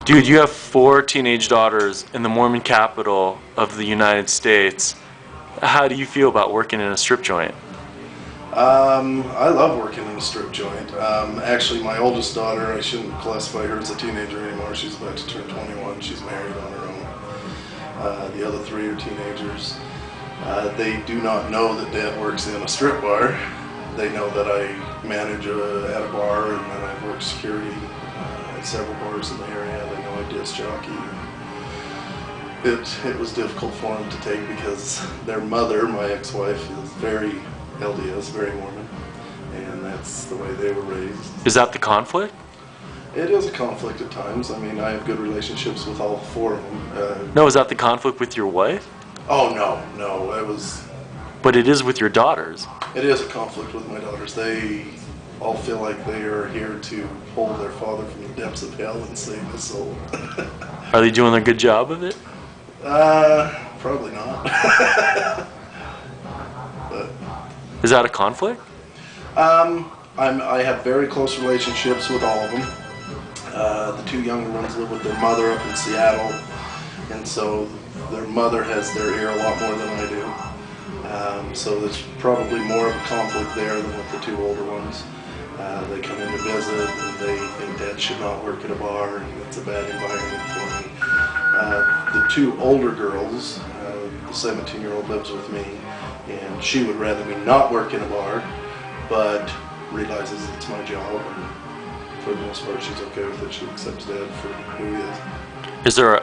Dude, you have 4 teenage daughters in the Mormon capital of the United States. How do you feel about working in a strip joint? I love working in a strip joint. Actually, my oldest daughter, I shouldn't classify her as a teenager anymore. She's about to turn 21. She's married on her own. The other 3 are teenagers. They do not know that Dad works in a strip bar. They know that I manage at a bar, and then I work security at several bars in the area. They know I disc jockey. It was difficult for them to take because their mother, my ex-wife, is very LDS, very Mormon, and that's the way they were raised. Is that the conflict? It is a conflict at times. I mean, I have good relationships with all 4 of them. No, is that the conflict with your wife? Oh, no, it was... But it is with your daughters. It is a conflict with my daughters. They all feel like they are here to hold their father from the depths of hell and save his soul. Are they doing a good job of it? Probably not. But is that a conflict? I have very close relationships with all of them. The 2 younger ones live with their mother up in Seattle, and so their mother has their ear a lot more than I do. So there's probably more of a conflict there than with the 2 older ones. They come in to visit, and they think Dad should not work at a bar, and it's a bad environment for me. The 2 older girls, the 17-year-old lives with me, and she would rather me not work in a bar, but realizes it's my job, and for the most part she's okay with it. She accepts Dad for who he is. Are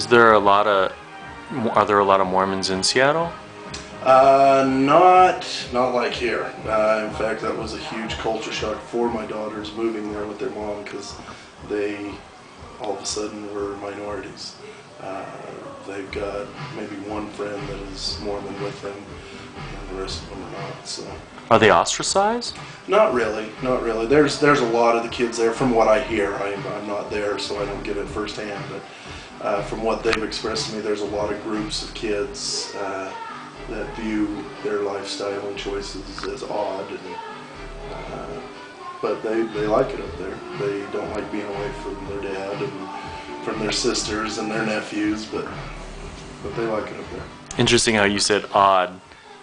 there a lot of Mormons in Seattle? Not like here. In fact, that was a huge culture shock for my daughters moving there with their mom, because they all of a sudden were minorities. They've got maybe 1 friend that is Mormon with them, and the rest of them are not. So. Are they ostracized? Not really. There's a lot of the kids there, from what I hear. I'm not there, so I don't get it firsthand. But from what they've expressed to me, there's a lot of groups of kids that view their lifestyle and choices as odd, but they like it up there. They don't like being away from their dad and from their sisters and their nephews, but they like it up there. Interesting how you said odd,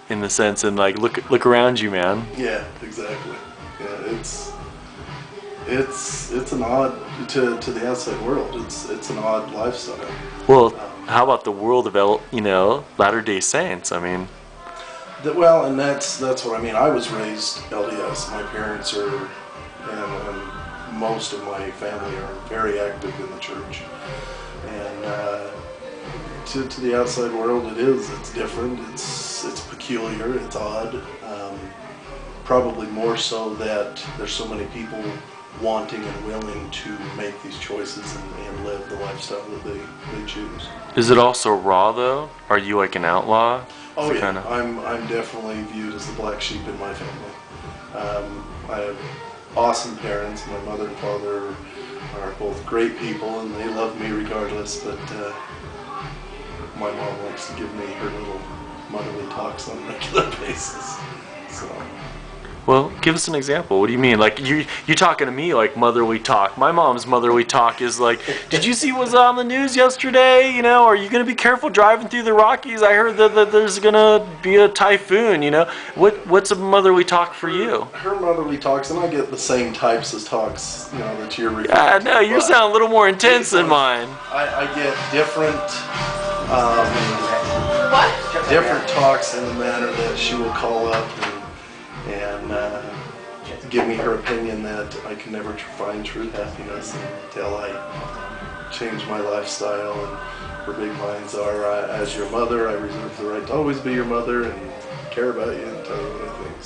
in the sense, and like look around you, man. Yeah, exactly. Yeah, it's an odd to the outside world. It's an odd lifestyle. Well, how about the world of Latter-day Saints? I mean, well, and that's what I mean. I was raised LDS. My parents are, and most of my family are very active in the church. And to the outside world, it's different. It's peculiar. It's odd. Probably more so that there's so many people wanting and willing to make these choices and live the lifestyle that they choose. Is it also raw though? Are you like an outlaw? Oh yeah, I'm definitely viewed as the black sheep in my family. I have awesome parents. My mother and father are both great people, and they love me regardless, but my mom likes to give me her little motherly talks on a regular basis. So. Well, give us an example. What do you mean? Like, you're talking to me like motherly talk. My mom's motherly talk is like, did you see what's on the news yesterday? Are you going to be careful driving through the Rockies? I heard that there's going to be a typhoon, What's a motherly talk for you? Her motherly talks, and I get the same types as talks, that you're referring to. No, you sound a little more intense than mine. I get different different talks in the manner that she will call up and give me her opinion that I can never find true happiness until I change my lifestyle. And her big lines are, as your mother, I reserve the right to always be your mother and care about you and tell you what I think.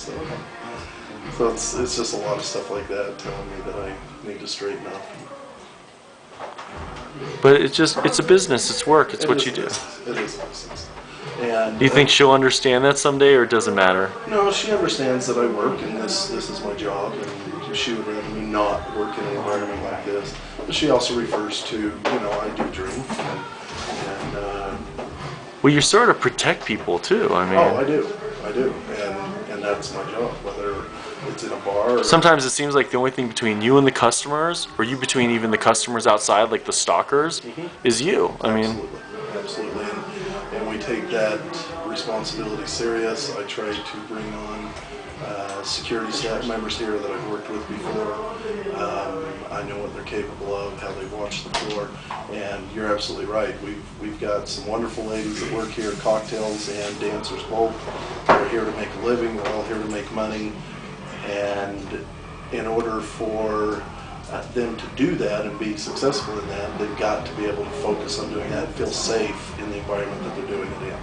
So it's just a lot of stuff like that telling me that I need to straighten up. But it's a business, it's work, it's what you do. It is a business. And do you think she'll understand that someday, or it doesn't matter? No, she understands that I work and this is my job, and she would rather me not work in an environment like this. But she also refers to, I do drink, and well, you sort of protect people too. I mean. Oh, I do, and that's my job. it's in a bar. Sometimes it seems like the only thing between you and the customers, or you between even the customers outside, like the stalkers, is you. I mean, absolutely, and we take that responsibility serious. I try to bring on security staff members here that I've worked with before. I know what they're capable of, how they watch the floor, and you're absolutely right. We've got some wonderful ladies that work here, cocktails and dancers both. They're here to make a living. We're all here to make money, and in order for them to do that and be successful in that, they've got to be able to focus on doing that and feel safe in the environment that they're doing it in.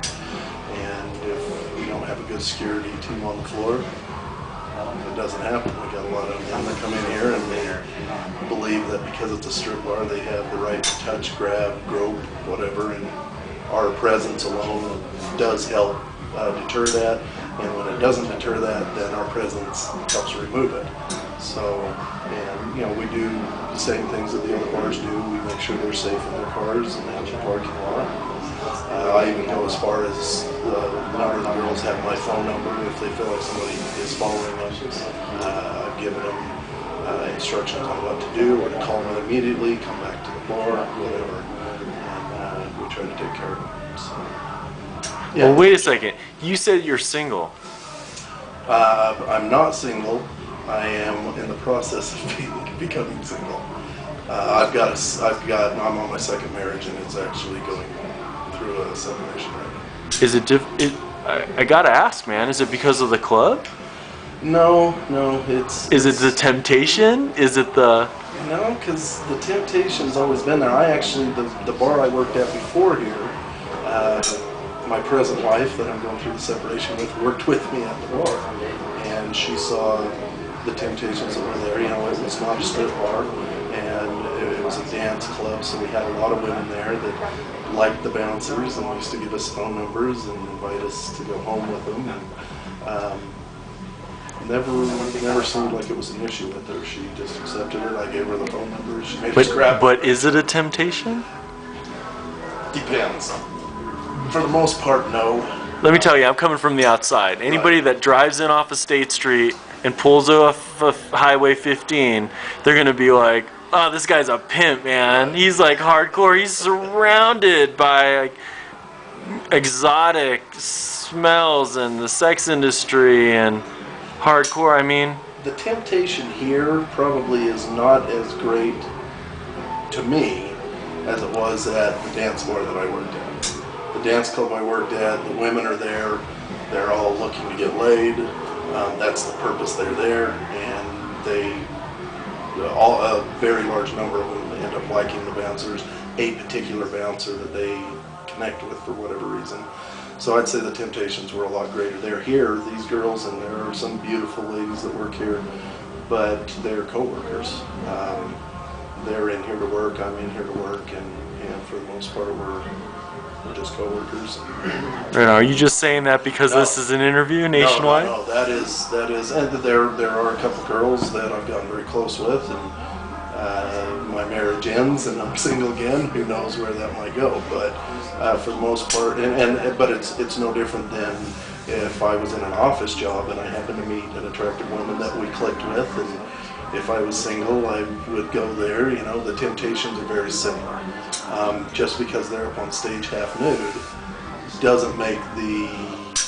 And if we don't have a good security team on the floor, it doesn't happen. We got a lot of them that come in here and they believe that because it's a strip bar, they have the right to touch, grab, grope, whatever, and our presence alone does help deter that. And when it doesn't deter that, then our presence helps remove it. So, and you know, we do the same things that the other bars do. We make sure they're safe in their cars and have the parking lot. I even go as far as the number of the girls have my phone number. If they feel like somebody is following them, I've given them instructions on what to do, or to call them immediately, come back to the bar, whatever, and we try to take care of them. So, yeah. Well, wait a second. You said you're single. I'm not single. I am in the process of becoming single. I'm on my second marriage, and it's actually going through a separation right now. Is it I gotta ask, man, is it because of the club? No, Is it the temptation? Is it the... No, because the temptation's always been there. I actually, the bar I worked at before here, my present wife that I'm going through the separation with worked with me at the bar, and she saw the temptations that were there. You know, it was not a strip bar, and it was a dance club, so we had a lot of women there that liked the bouncers and used to give us phone numbers and invite us to go home with them. And never seemed like it was an issue with her. She just accepted it. I gave her the phone number. She made us grab. But is it a temptation? Depends. For the most part, no. Let me tell you, I'm coming from the outside. Anybody that drives in off of State Street and pulls off of Highway 15, they're going to be like, oh, this guy's a pimp, man. He's like hardcore. He's surrounded by like exotic smells and the sex industry and hardcore. I mean, the temptation here probably is not as great to me as it was at the dance bar that I worked at. The dance club I worked at, the women are there. They're all looking to get laid. That's the purpose they're there, and a very large number of them end up liking the bouncers, a particular bouncer that they connect with for whatever reason. So I'd say the temptations were a lot greater. They're here, these girls, and there are some beautiful ladies that work here, but they're co-workers. They're in here to work, I'm in here to work, and for the most part we're just co-workers. Right, are you just saying that because this is an interview nationwide? No, that is, and there are a couple girls that I've gotten very close with, and my marriage ends and I'm single again. Who knows where that might go? But for the most part, but it's no different than if I was in an office job and I happened to meet an attractive woman that we clicked with, and if I was single, I would go there. You know, the temptations are very similar. Just because they're up on stage half nude doesn't make the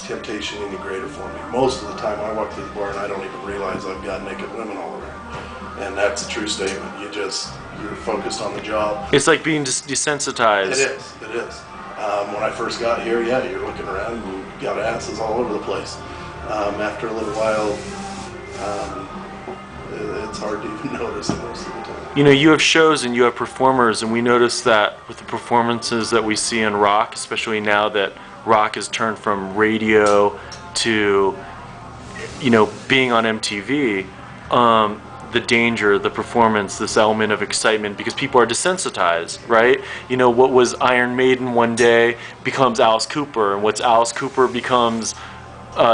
temptation any greater for me. Most of the time I walk through the bar and I don't even realize I've got naked women all around. And that's a true statement. You're focused on the job. It's like being desensitized. It is. When I first got here, yeah, you're looking around and you've got asses all over the place. After a little while, it's hard to even notice it most of the time. You know, you have shows and you have performers, and we notice that with the performances that we see in rock, especially now that rock has turned from radio to, you know, being on MTV, the danger, the performance, this element of excitement, because people are desensitized, right? You know, what was Iron Maiden one day becomes Alice Cooper, and what's Alice Cooper becomes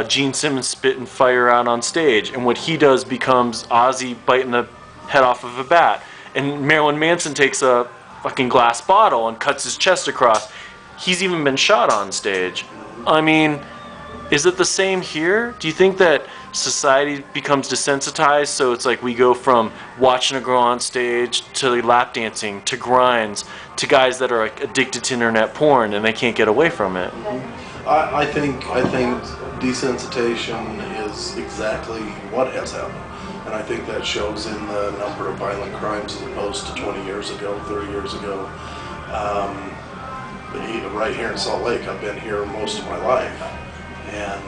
Gene Simmons spitting fire out on stage, and what he does becomes Ozzy biting the head off of a bat, and Marilyn Manson takes a fucking glass bottle and cuts his chest across. He's even been shot on stage. I mean, is it the same here? Do you think that society becomes desensitized, so it's like we go from watching a girl on stage to lap dancing to grinds to guys that are like addicted to internet porn and they can't get away from it. I think desensitization is exactly what has happened, and I think that shows in the number of violent crimes as opposed to 20 years ago, 30 years ago. Right here in Salt Lake, I've been here most of my life, and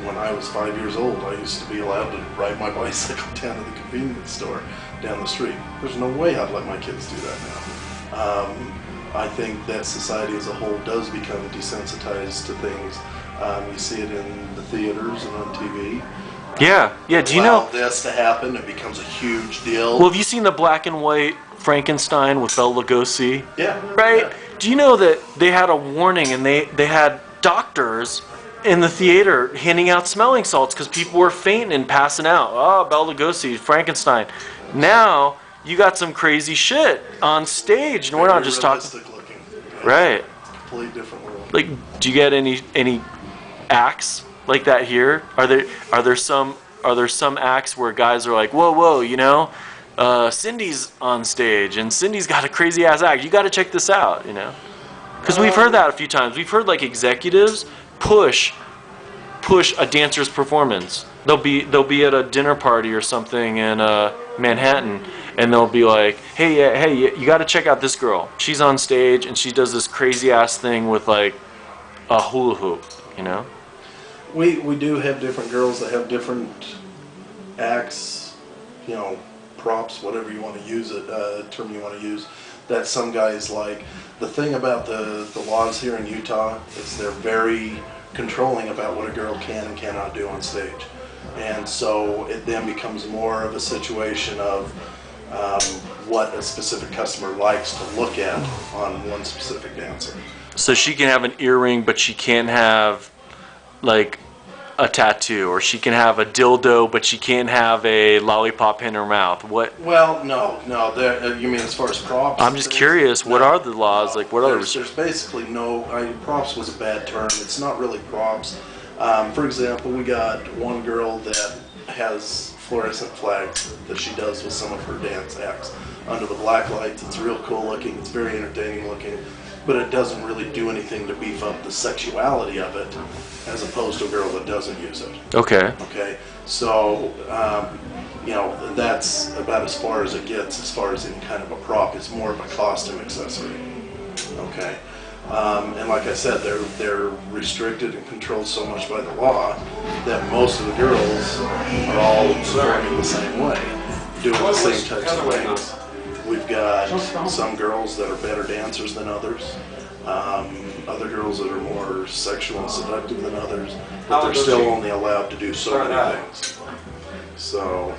when I was 5 years old, I used to be allowed to ride my bicycle down to the convenience store down the street. There's no way I'd let my kids do that now. I think that society as a whole does become desensitized to things. You see it in the theaters and on TV. Yeah. Do you know this to happen? It becomes a huge deal. Well, have you seen the black and white Frankenstein with Bela Lugosi? Yeah. Right? Yeah. Do you know that they had a warning and they had doctors in the theater handing out smelling salts because people were fainting and passing out? Oh, Bela Lugosi, Frankenstein. Now you got some crazy shit on stage, and we're not just talking. Looking. Right. Completely different world. Like, do you get any acts like that here? Are there some acts where guys are like, whoa, you know, Cindy's on stage and Cindy's got a crazy ass act. You got to check this out, you know? Because we've heard that a few times. We've heard like executives push a dancer's performance. They'll be at a dinner party or something in Manhattan, and they'll be like, hey, you got to check out this girl. She's on stage and she does this crazy ass thing with like a hula hoop, you know? We do have different girls that have different acts, you know, props, whatever you want to use it, term you want to use, that some guys like. The thing about the laws here in Utah is they're very controlling about what a girl can and cannot do on stage. And so it then becomes more of a situation of what a specific customer likes to look at on one specific dancer. So she can have an earring, but she can't have like a tattoo, or she can have a dildo, but she can't have a lollipop in her mouth. What? Well, no. You mean as far as props? I'm just curious. What are the laws? Like, what are There's basically no. Props was a bad term. It's not really props. For example, we got one girl that has fluorescent flags that she does with some of her dance acts under the black lights. It's real cool looking. It's very entertaining looking, but it doesn't really do anything to beef up the sexuality of it, as opposed to a girl that doesn't use it. Okay. Okay. So, you know, that's about as far as it gets as far as any kind of a prop. It's more of a costume accessory. Okay. And like I said, they're restricted and controlled so much by the law that most of the girls are all performing the same way, doing the same types of things. We've got some girls that are better dancers than others, other girls that are more sexual and seductive than others, but they're still only allowed to do so many things. So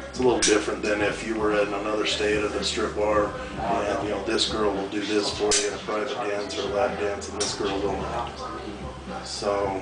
it's a little different than if you were in another state at a strip bar and, you know, this girl will do this for you in a private dance or a lap dance and this girl will not. So